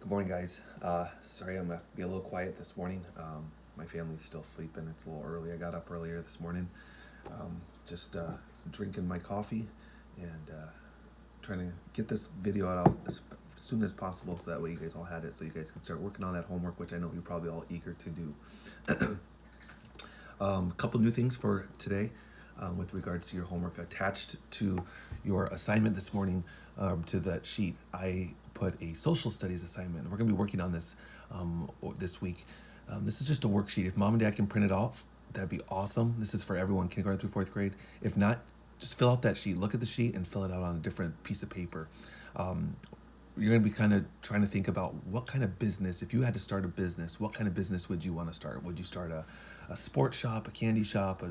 Good morning, guys. Sorry I'm gonna be a little quiet this morning. My family's still sleeping. It's a little early. I got up earlier this morning. Just drinking my coffee and trying to get this video out as soon as possible so that way you guys all had it so you guys can start working on that homework, which I know you're probably all eager to do. A couple new things for today with regards to your homework. Attached to your assignment this morning, to that sheet, I put a social studies assignment. We're going to be working on this this week. This is just a worksheet. If mom and dad can print it off, that'd be awesome. This is for everyone, kindergarten through fourth grade. If not, just fill out that sheet. Look at the sheet and fill it out on a different piece of paper. You're going to be kind of trying to think about what kind of business, if you had to start a business, what kind of business would you want to start? Would you start a sports shop, a candy shop,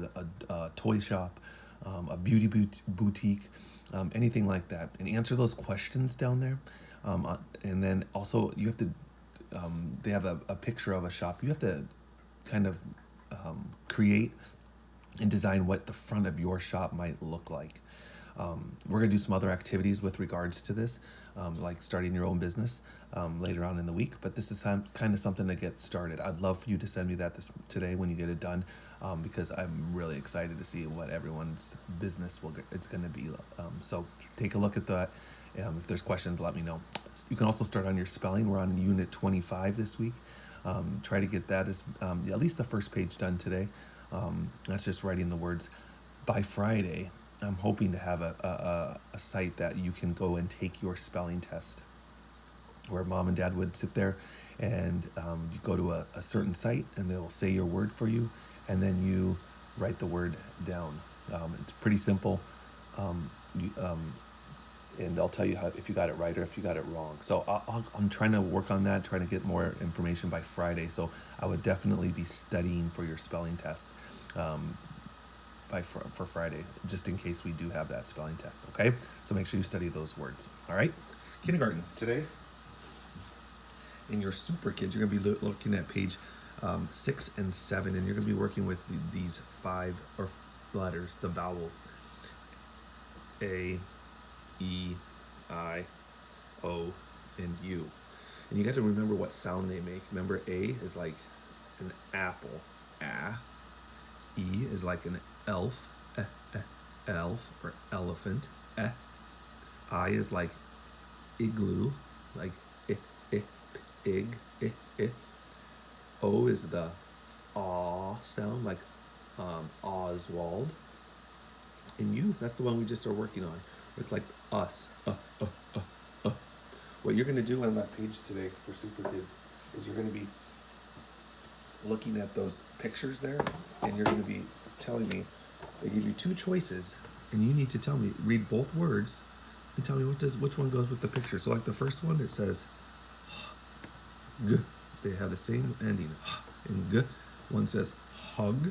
a toy shop, a beauty boutique, anything like that? And answer those questions down there. And then also you have to, they have a picture of a shop. You have to kind of create and design what the front of your shop might look like. We're going to do some other activities with regards to this, like starting your own business later on in the week. But this is kind of something to get started. I'd love for you to send me that today when you get it done, because I'm really excited to see what everyone's business it's going to be. So take a look at that. If there's questions, let me know. You can also start on your spelling. We're on Unit 25 this week. Try to get that as at least the first page done today. That's just writing the words. By Friday, I'm hoping to have a site that you can go and take your spelling test, where mom and dad would sit there and you go to a certain site and they'll say your word for you, and then you write the word down. It's pretty simple. And they'll tell you if you got it right or if you got it wrong. So I'm trying to work on that, trying to get more information by Friday. So I would definitely be studying for your spelling test for Friday, just in case we do have that spelling test, okay? So make sure you study those words, all right? Kindergarten, today, in your Super Kids, you're going to be looking at page 6 and 7, and you're going to be working with these 5 letters, the vowels. A, E, I, O, and U. And you got to remember what sound they make. Remember, A is like an apple, ah. E is like an elf, elf, or elephant, eh. I is like igloo, like ig, O is the aw sound, like Oswald. And U, that's the one we just are working on. It's like us, What you're going to do on that page today for Super Kids is you're going to be looking at those pictures there, and you're going to be telling me, they give you 2 choices, and you need to tell me, read both words, and tell me which one goes with the picture. So like the first one, it says g. They have the same ending, and g. One says hug,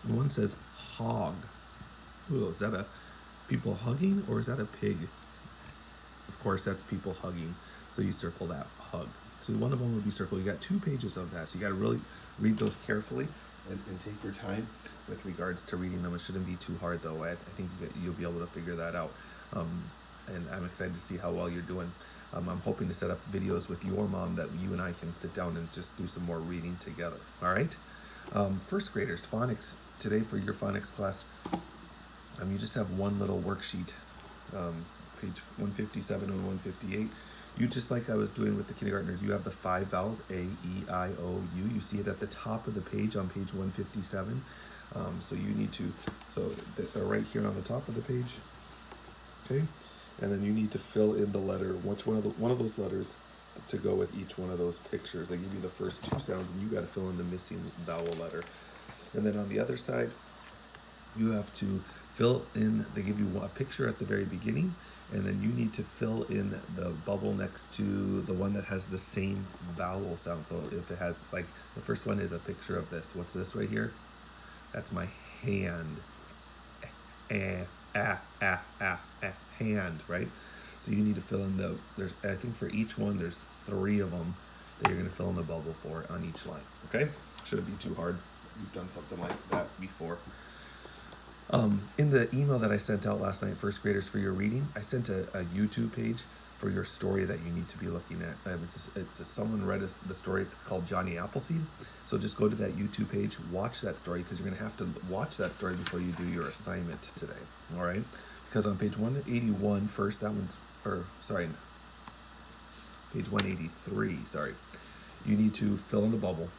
and one says hog. Ooh, is that a people hugging, or is that a pig? Of course, that's people hugging. So you circle that, hug. So one of them will be circled. You got 2 pages of that. So you got to really read those carefully and take your time with regards to reading them. It shouldn't be too hard, though. I think you'll be able to figure that out. And I'm excited to see how well you're doing. I'm hoping to set up videos with your mom that you and I can sit down and just do some more reading together. All right? First graders, phonics. Today for your phonics class, you just have one little worksheet, page 157 and 158. You, just like I was doing with the kindergartners, you have the 5 vowels, A, E, I, O, U. You see it at the top of the page on page 157. So you need to, so they're right here on the top of the page, okay? And then you need to fill in the letter, which one of those letters to go with each one of those pictures. They give you the first 2 sounds, and you got to fill in the missing vowel letter. And then on the other side, you have to fill in, they give you a picture at the very beginning, and then you need to fill in the bubble next to the one that has the same vowel sound. So if it has, like, the first one is a picture of this. What's this right here? That's my hand. Hand, right? So you need to fill in I think for each one, there's 3 of them that you're going to fill in the bubble for on each line, okay? Shouldn't be too hard. You've done something like that before. In the email that I sent out last night, first graders, for your reading, I sent a YouTube page for your story that you need to be looking at. Someone read the story. It's called Johnny Appleseed. So just go to that YouTube page, watch that story, because you're going to have to watch that story before you do your assignment today. All right? Because on page 181 first, page 183, you need to fill in the bubble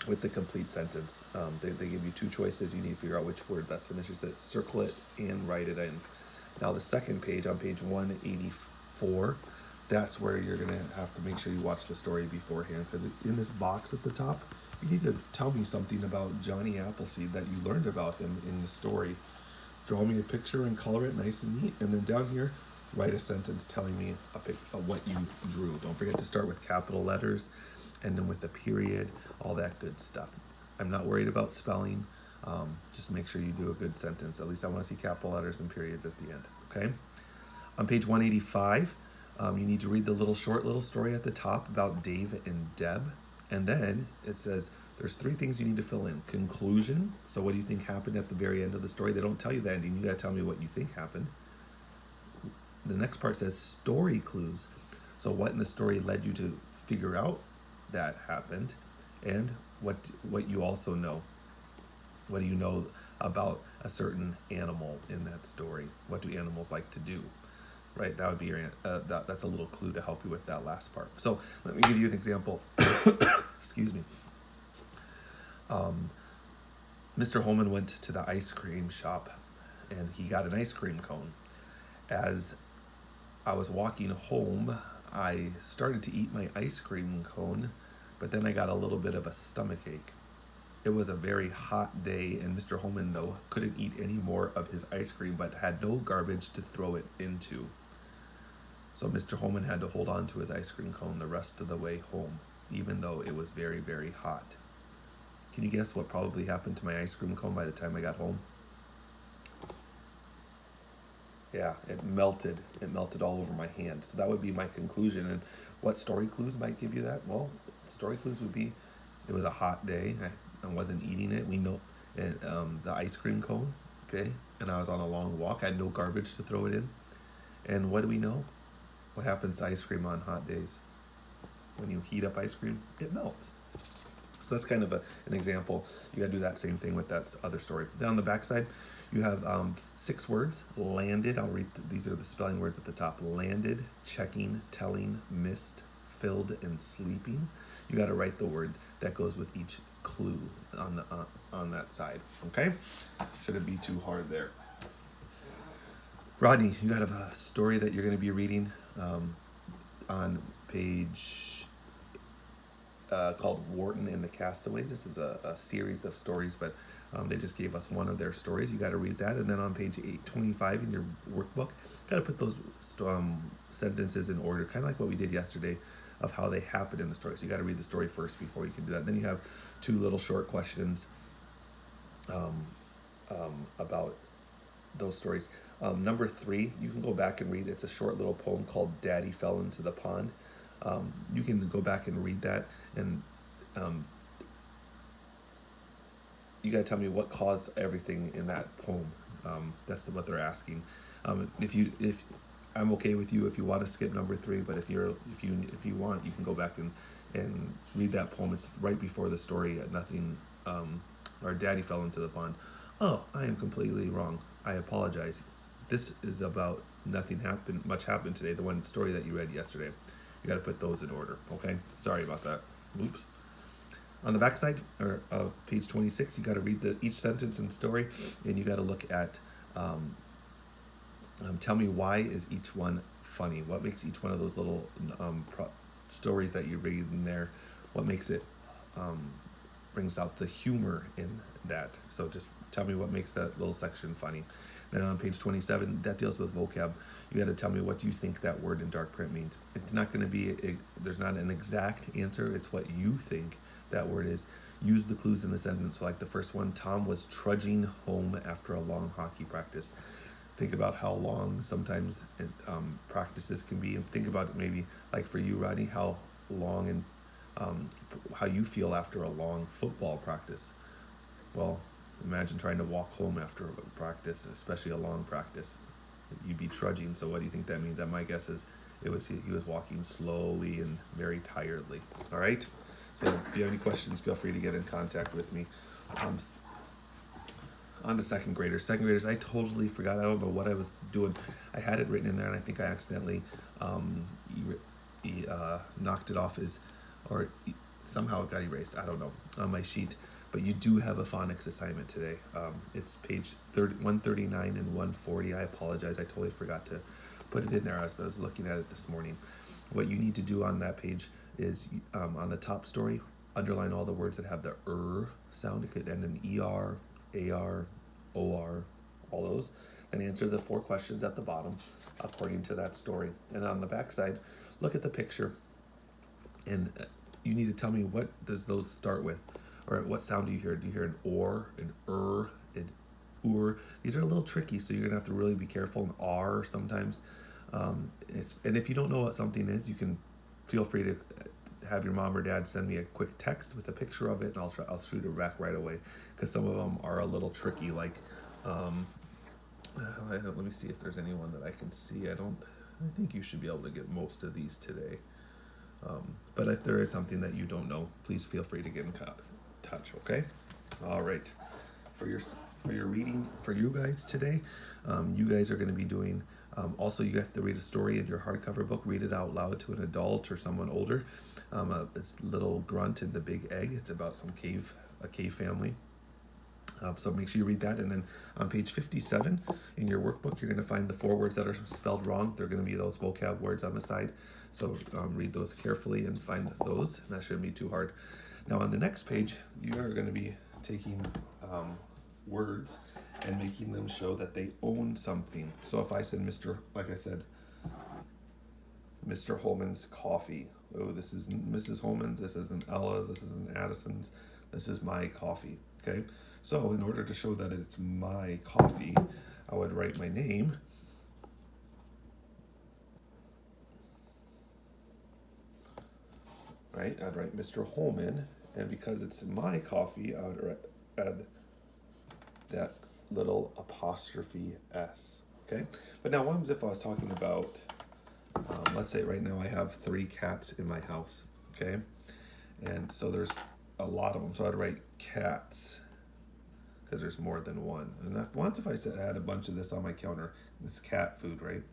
with the complete sentence. They give you two choices. You need to figure out which word best finishes it, circle it, and write it in. Now the second page, on page 184, that's where you're going to have to make sure you watch the story beforehand, because in this box at the top, you need to tell me something about Johnny Appleseed that you learned about him in the story. Draw me a picture and color it nice and neat, and then down here, write a sentence telling me what you drew. Don't forget to start with capital letters, and then with a period, all that good stuff. I'm not worried about spelling. Just make sure you do a good sentence. At least I want to see capital letters and periods at the end, okay? On page 185, you need to read the short little story at the top about Dave and Deb. And then it says there's three things you need to fill in. Conclusion, so what do you think happened at the very end of the story? They don't tell you the ending. You got to tell me what you think happened. The next part says story clues. So what in the story led you to figure out that happened, and what you also know. What do you know about a certain animal in that story? What do animals like to do? Right, that would be your that's a little clue to help you with that last part. So let me give you an example. Excuse me. Mr. Holman went to the ice cream shop, and he got an ice cream cone. As I was walking home, I started to eat my ice cream cone, but then I got a little bit of a stomachache. It was a very hot day, and Mr. Holman, though, couldn't eat any more of his ice cream, but had no garbage to throw it into. So Mr. Holman had to hold on to his ice cream cone the rest of the way home, even though it was very, very hot. Can you guess what probably happened to my ice cream cone by the time I got home? Yeah, it melted. It melted all over my hand. So that would be my conclusion. And what story clues might give you that? Well, story clues would be it was a hot day. I wasn't eating it. We know the ice cream cone, okay? And I was on a long walk. I had no garbage to throw it in. And what do we know? What happens to ice cream on hot days? When you heat up ice cream, it melts. So that's kind of an example. You got to do that same thing with that other story. Then on the backside, you have 6 words. Landed. I'll read. These are the spelling words at the top. Landed, checking, telling, missed, filled, and sleeping. You got to write the word that goes with each clue on that side. Okay? Shouldn't be too hard there. Rodney, you got a story that you're going to be reading on page called Wharton and the Castaways. This is a series of stories, but they just gave us one of their stories. You got to read that. And then on page 825 in your workbook, got to put those sentences in order, kind of like what we did yesterday of how they happened in the story. So you got to read the story first before you can do that. Then you have 2 little short questions about those stories. Number 3, you can go back and read. It's a short little poem called Daddy Fell into the Pond. You can go back and read that, and you gotta tell me what caused everything in that poem. That's what they're asking. If I'm okay with you if you want to skip number 3, but if you want, you can go back and read that poem. It's right before the story. Nothing. Or Daddy Fell into the Pond. Oh, I am completely wrong. I apologize. This is about much happened today. The one story that you read yesterday. You got to put those in order, okay? Sorry about that. Oops. On the backside, or page 26, you got to read each sentence and story, and you got to look at, tell me why is each one funny? What makes each one of those little stories that you read in there, what makes it, brings out the humor in that? So just tell me what makes that little section funny. Then on page 27, that deals with vocab. You got to tell me what do you think that word in dark print means. It's not going to be, there's not an exact answer. It's what you think that word is. Use the clues in the sentence. So like the first one, Tom was trudging home after a long hockey practice. Think about how long sometimes practices can be. And think about it maybe like for you, Rodney, how long and how you feel after a long football practice. Well, imagine trying to walk home after a practice, especially a long practice. You'd be trudging. So what do you think that means? My guess is He was walking slowly and very tiredly. All right. So if you have any questions, feel free to get in contact with me. Um, on to second graders. Second graders, I totally forgot. I don't know what I was doing. I had it written in there, and I think I accidentally knocked it off somehow it got erased. I don't know on my sheet. But you do have a phonics assignment today. It's page 139 and 140. I apologize. I totally forgot to put it in there as I was looking at it this morning. What you need to do on that page is on the top story, underline all the words that have the sound. It could end in ER, AR, OR, all those. Then answer the 4 questions at the bottom according to that story. And on the back side, look at the picture. And you need to tell me, what does those start with? Or what sound do you hear? Do you hear an or, an an or? These are a little tricky, so you're gonna have to really be careful. An R sometimes. And if you don't know what something is, you can feel free to have your mom or dad send me a quick text with a picture of it, and I'll shoot it back right away, because some of them are a little tricky. Like, let me see if there's anyone that I can see. I think you should be able to get most of these today. But if there is something that you don't know, please feel free to get in touch. Okay. All right. For your reading for you guys today, you guys are going to be doing. Also, you have to read a story in your hardcover book. Read it out loud to an adult or someone older. It's Little Grunt and the Big Egg. It's about a cave family. So make sure you read that. And then on page 57 in your workbook, you're going to find the 4 words that are spelled wrong. They're going to be those vocab words on the side. So read those carefully and find those. And that shouldn't be too hard. Now on the next page, you are going to be taking words and making them show that they own something. So if I said Mr. Holman's coffee. Oh, this is Mrs. Holman's. This isn't Ella's. This isn't Addison's. This is my coffee. Okay. So in order to show that it's my coffee, I would write my name. Right? I'd write Mr. Holman, and because it's my coffee, I would add that little apostrophe S. Okay? But now what happens if I was talking about, let's say right now I have 3 cats in my house. Okay? And so there's a lot of them. So I'd write cats, because there's more than one. And if I said I had a bunch of this on my counter, it's cat food, right?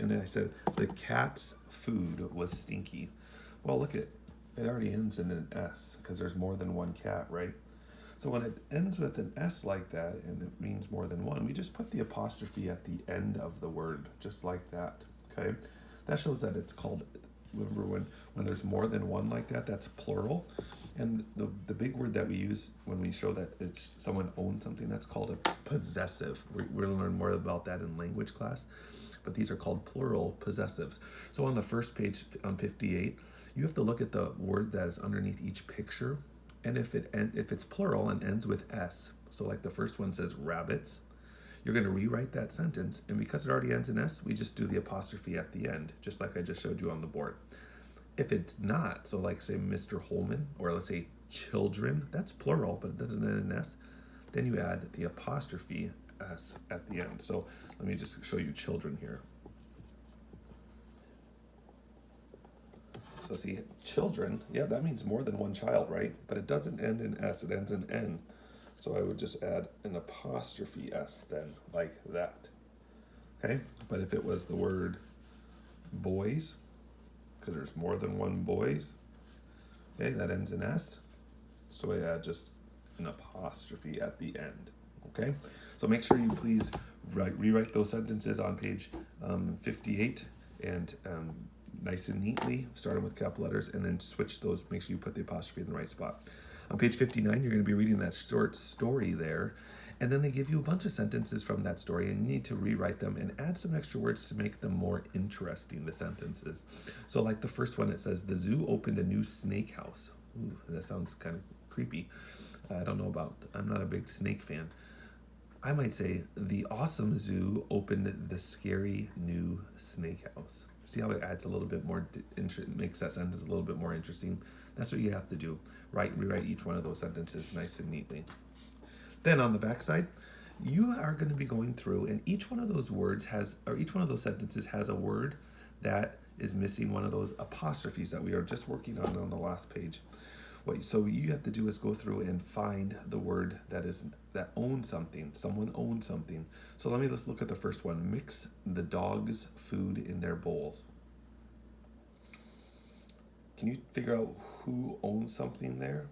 And then I said the cat's food was stinky. Well, look at it already ends in an S, because there's more than one cat, right? So when it ends with an S like that, and it means more than one, we just put the apostrophe at the end of the word, just like that, okay? That shows that it's called, remember when there's more than one like that, that's plural. And the big word that we use when we show that it's someone owns something, that's called a possessive. We're going to learn more about that in language class, but these are called plural possessives. So on the first page on 58, you have to look at the word that is underneath each picture, and if it's plural and ends with S, so like the first one says rabbits, you're going to rewrite that sentence, and because it already ends in S, we just do the apostrophe at the end, just like I just showed you on the board. If it's not, so like say Mr. Holman, or let's say children, that's plural, but it doesn't end in S, then you add the apostrophe S at the end. So let me just show you children here. So see, children, yeah, that means more than one child, right? But it doesn't end in S, it ends in N. So I would just add an apostrophe S then, like that. Okay, but if it was the word boys, because there's more than one boys, okay, that ends in S. So I add just an apostrophe at the end, okay? So make sure you please rewrite those sentences on page 58 and nice and neatly, starting with capital letters, and then switch those, make sure you put the apostrophe in the right spot. On page 59, you're going to be reading that short story there, and then they give you a bunch of sentences from that story, and you need to rewrite them and add some extra words to make them more interesting, the sentences. So like the first one, it says, the zoo opened a new snake house. Ooh, that sounds kind of creepy. I'm not a big snake fan. I might say, the awesome zoo opened the scary new snake house. See how it adds a little bit more, makes that sentence a little bit more interesting? That's what you have to do. Rewrite each one of those sentences nice and neatly. Then on the back side, you are going to be going through, and each one of those words each one of those sentences has a word that is missing one of those apostrophes that we are just working on the last page. So you have to do is go through and find the word that owns something. Someone owns something. So let's look at the first one. Mix the dog's food in their bowls. Can you figure out who owns something there?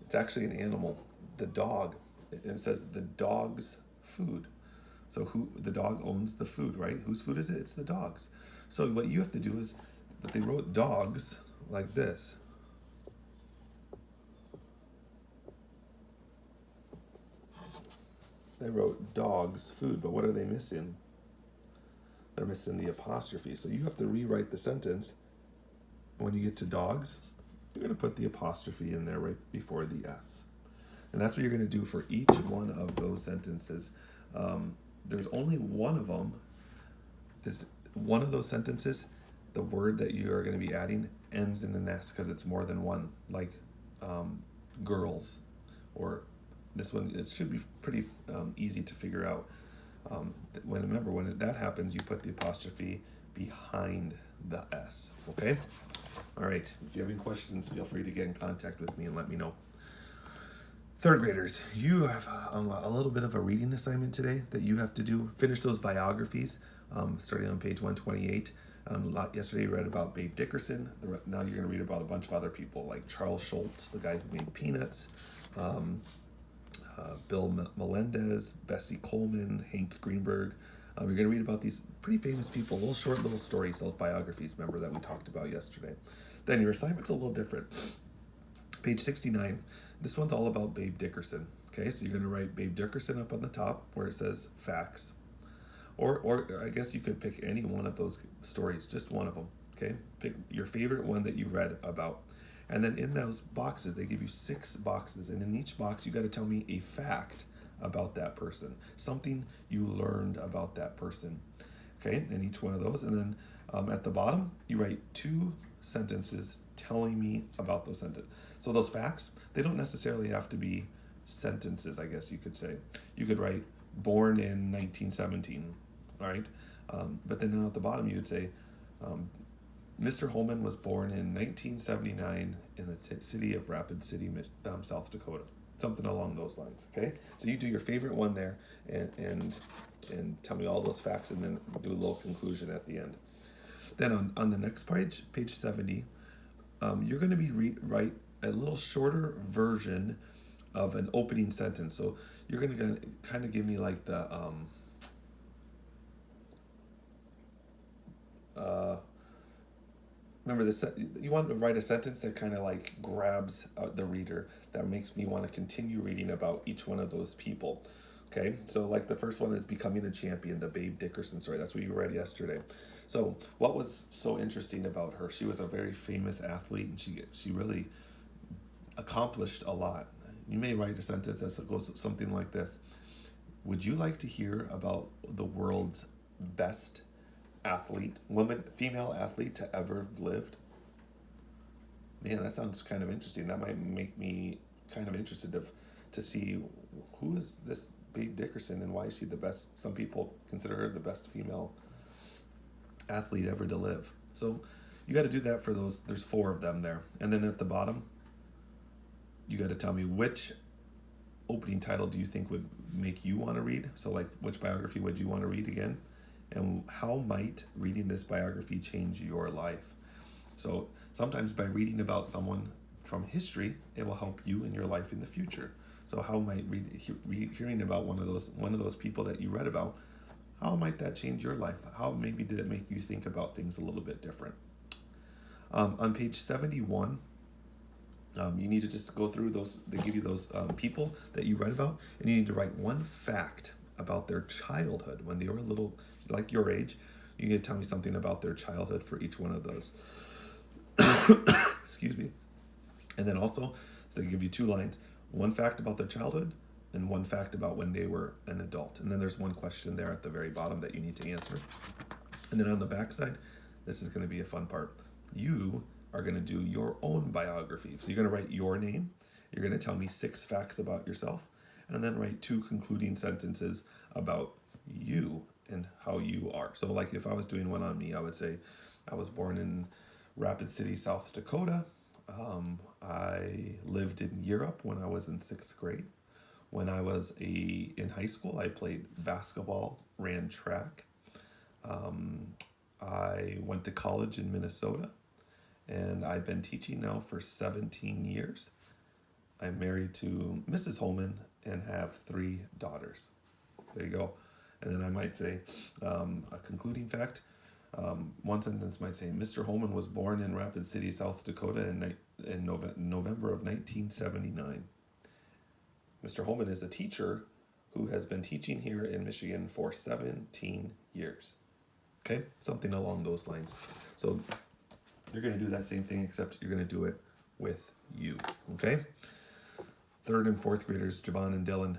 It's actually an animal, the dog. It says the dog's food. So the dog owns the food, right? Whose food is it? It's the dog's. So what you have to do is, but they wrote dogs like this. They wrote dog's food, but what are they missing? They're missing the apostrophe. So you have to rewrite the sentence. When you get to dogs, you're going to put the apostrophe in there right before the S. And that's what you're going to do for each one of those sentences. There's only one of them. Is one of those sentences, the word that you are going to be adding ends in an S because it's more than one, like girls, or this one. It should be pretty easy to figure out. When that happens, you put the apostrophe behind the S. Okay? All right. If you have any questions, feel free to get in contact with me and let me know. Third graders, you have a little bit of a reading assignment today that you have to do. Finish those biographies, starting on page 128. Yesterday you read about Babe Dickerson. Now you're going to read about a bunch of other people like Charles Schultz, the guy who made Peanuts, Bill Melendez, Bessie Coleman, Hank Greenberg. You're going to read about these pretty famous people, short little stories, those biographies, remember, that we talked about yesterday. Then your assignment's a little different. Page 69, this one's all about Babe Dickerson. Okay, so you're going to write Babe Dickerson up on the top where it says facts. Or I guess you could pick any one of those stories, just one of them. Okay, pick your favorite one that you read about. And then in those boxes, they give you 6 boxes. And in each box, you got to tell me a fact about that person, something you learned about that person. Okay, in each one of those. And then at the bottom, you write 2 sentences telling me about those sentences. So those facts, they don't necessarily have to be sentences, I guess you could say. You could write born in 1917, all right? But then at the bottom, you would say, Mr. Holman was born in 1979 in the city of Rapid City, South Dakota. Something along those lines, okay? So you do your favorite one there and tell me all those facts and then do a little conclusion at the end. Then on the next page, page 70, you're going to be write a little shorter version of an opening sentence. So you're going to kind of give me like the remember this. You want to write a sentence that kind of like grabs the reader, that makes me want to continue reading about each one of those people. Okay, so like the first one is Becoming a Champion, the Babe Dickerson story. That's what you read yesterday. So what was so interesting about her? She was a very famous athlete, and she really accomplished a lot. You may write a sentence that goes something like this: would you like to hear about the world's best female athlete to ever have lived? Man, that sounds kind of interesting. That might make me kind of interested to see who is this Babe Dickerson and why is she the best. Some people consider her the best female athlete ever to live. So you got to do that for those. There's 4 of them there. And then at the bottom, you got to tell me which opening title do you think would make you want to read. So like, which biography would you want to read again? And how might reading this biography change your life? So sometimes by reading about someone from history, it will help you in your life in the future. So how might hearing about one of those people that you read about, how might that change your life? How maybe did it make you think about things a little bit different? On page 71, you need to just go through those. They give you those people that you read about, and you need to write one fact about their childhood when they were little, like your age. You need to tell me something about their childhood for each one of those. Excuse me. And then also, so they give you 2 lines. One fact about their childhood and one fact about when they were an adult. And then there's one question there at the very bottom that you need to answer. And then on the back side, this is going to be a fun part. You are going to do your own biography. So you're going to write your name. You're going to tell me 6 facts about yourself. And then write 2 concluding sentences about you and how you are. So like if I was doing one on me, I would say I was born in Rapid City, South Dakota. I lived in Europe when I was in sixth grade. When I was in high school, I played basketball, ran track. I went to college in Minnesota, and I've been teaching now for 17 years. I'm married to Mrs. Holman and have 3 daughters. There you go. And then I might say a concluding fact. One sentence might say, Mr. Holman was born in Rapid City, South Dakota in November of 1979. Mr. Holman is a teacher who has been teaching here in Michigan for 17 years. Okay? Something along those lines. So you're going to do that same thing, except you're going to do it with you. Okay? 3rd and 4th graders, Javon and Dylan,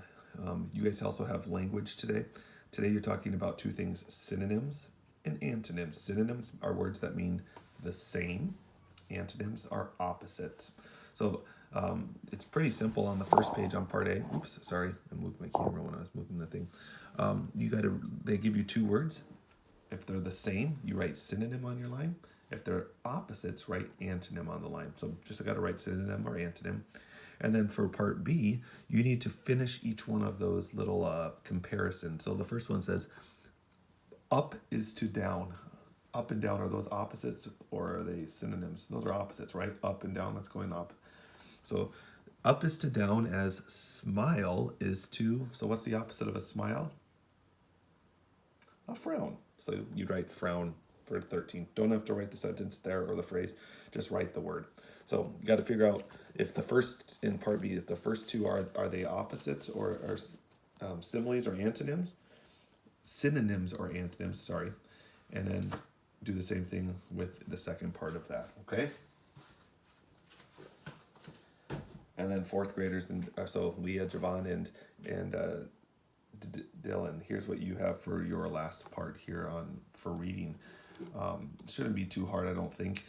you guys also have language today. Today you're talking about 2 things, synonyms and antonyms. Synonyms are words that mean the same. Antonyms are opposites. So it's pretty simple on the first page on part A. Oops, sorry, I moved my camera when I was moving the thing. They give you 2 words. If they're the same, you write synonym on your line. If they're opposites, write antonym on the line. So just got to write synonym or antonym. And then for part B, you need to finish each one of those little comparisons. So the first one says, up is to down. Up and down, are those opposites or are they synonyms? Those are opposites, right? Up and down, that's going up. So up is to down as smile is to, so what's the opposite of a smile? A frown. So you'd write frown for 13. Don't have to write the sentence there or the phrase, just write the word. So you got to figure out if the first, in part B, if the first 2 are they opposites or are similes or antonyms? Synonyms or antonyms, sorry. And then do the same thing with the second part of that, okay? And then 4th graders, and so Leah, Javon, and Dylan, here's what you have for your last part here for reading. It shouldn't be too hard, I don't think.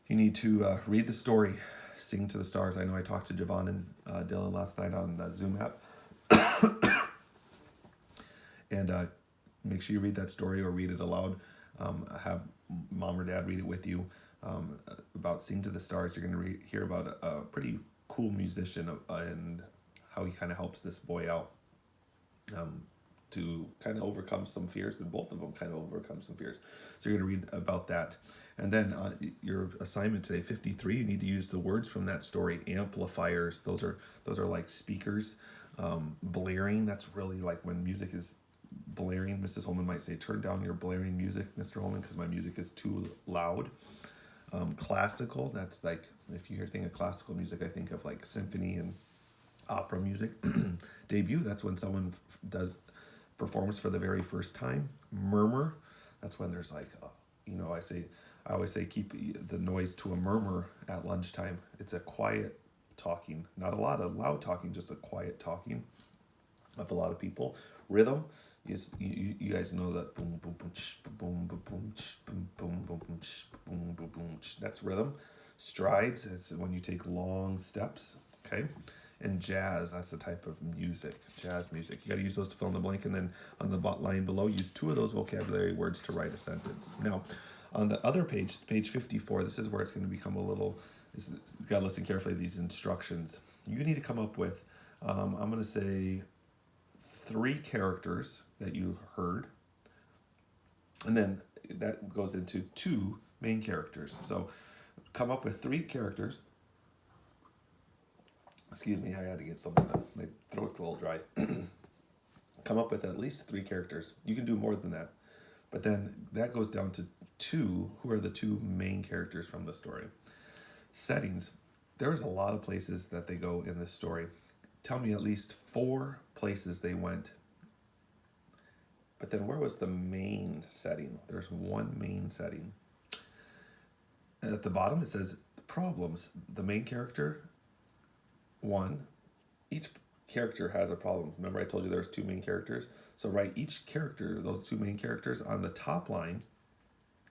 You need to read the story, sing to the stars. I know I talked to Javon and Dylan last night on Zoom app. And make sure you read that story or read it aloud. Have mom or dad read it with you about Sing to the Stars. You're going to hear about a pretty cool musician and how he kind of helps this boy out to kind of overcome some fears, and both of them kind of overcome some fears. So you're going to read about that. And then your assignment today, 53, you need to use the words from that story. Amplifiers, those are like speakers. Blaring, that's really like when music is blaring. Mrs. Holman might say, turn down your blaring music, Mr. Holman, because my music is too loud. Classical, that's like, if you think of classical music, I think of like symphony and opera music. Debut, that's when someone performs for the very first time. Murmur, that's when there's like, I always say keep the noise to a murmur at lunchtime. It's a quiet talking, not a lot of loud talking, just a quiet talking of a lot of people. Rhythm, you guys know that boom boom boom boom boom boom boom boom boom boom boom boom. That's rhythm. Strides, it's when you take long steps. Okay. And jazz, that's the type of music, jazz music. You got to use those to fill in the blank, and then on the line below, use 2 of those vocabulary words to write a sentence. Now, on the other page, page 54, this is where it's going to become a little, you got to listen carefully to these instructions. You need to come up with, I'm going to say 3 characters that you heard, and then that goes into 2 main characters. So come up with 3 characters. Excuse me, I had to get something to, my throat's a little dry. Come up with at least 3 characters. You can do more than that. But then that goes down to 2, who are the 2 main characters from the story. Settings, there's a lot of places that they go in this story. Tell me at least 4 places they went. But then where was the main setting? There's one main setting. And at the bottom it says problems. The main character, 1. Each character has a problem. Remember I told you there's 2 main characters? So write each character, those 2 main characters, on the top line,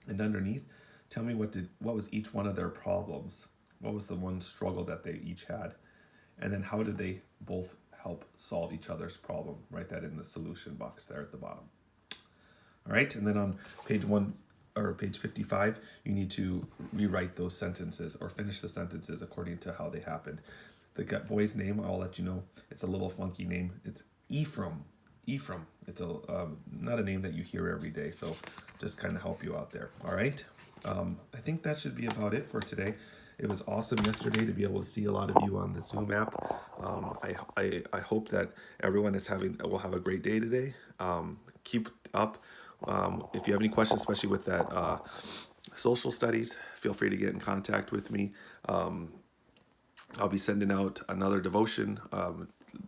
and underneath, tell me what was each one of their problems. What was the one struggle that they each had? And then how did they both help solve each other's problem? Write that in the solution box there at the bottom. All right, and then on page 55, you need to rewrite those sentences or finish the sentences according to how they happened. The boy's name, I'll let you know. It's a little funky name. It's Ephraim. Ephraim. It's not a name that you hear every day, so just kind of help you out there. All right. I think that should be about it for today. It was awesome yesterday to be able to see a lot of you on the Zoom app. I hope that everyone will have a great day today. Keep up. If you have any questions, especially with that social studies, feel free to get in contact with me. I'll be sending out another devotion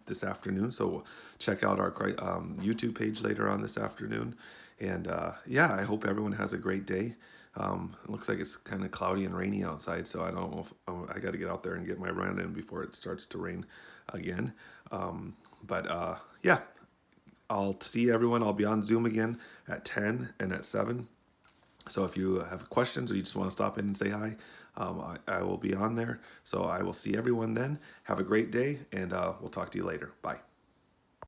this afternoon, so check out our YouTube page later on this afternoon. And yeah, I hope everyone has a great day. It looks like it's kind of cloudy and rainy outside, so I don't know if I got to get out there and get my run in before it starts to rain again. But yeah, I'll see everyone. I'll be on Zoom again at 10 and at 7. So if you have questions or you just want to stop in and say hi, I will be on there. So I will see everyone then. Have a great day, and we'll talk to you later. Bye.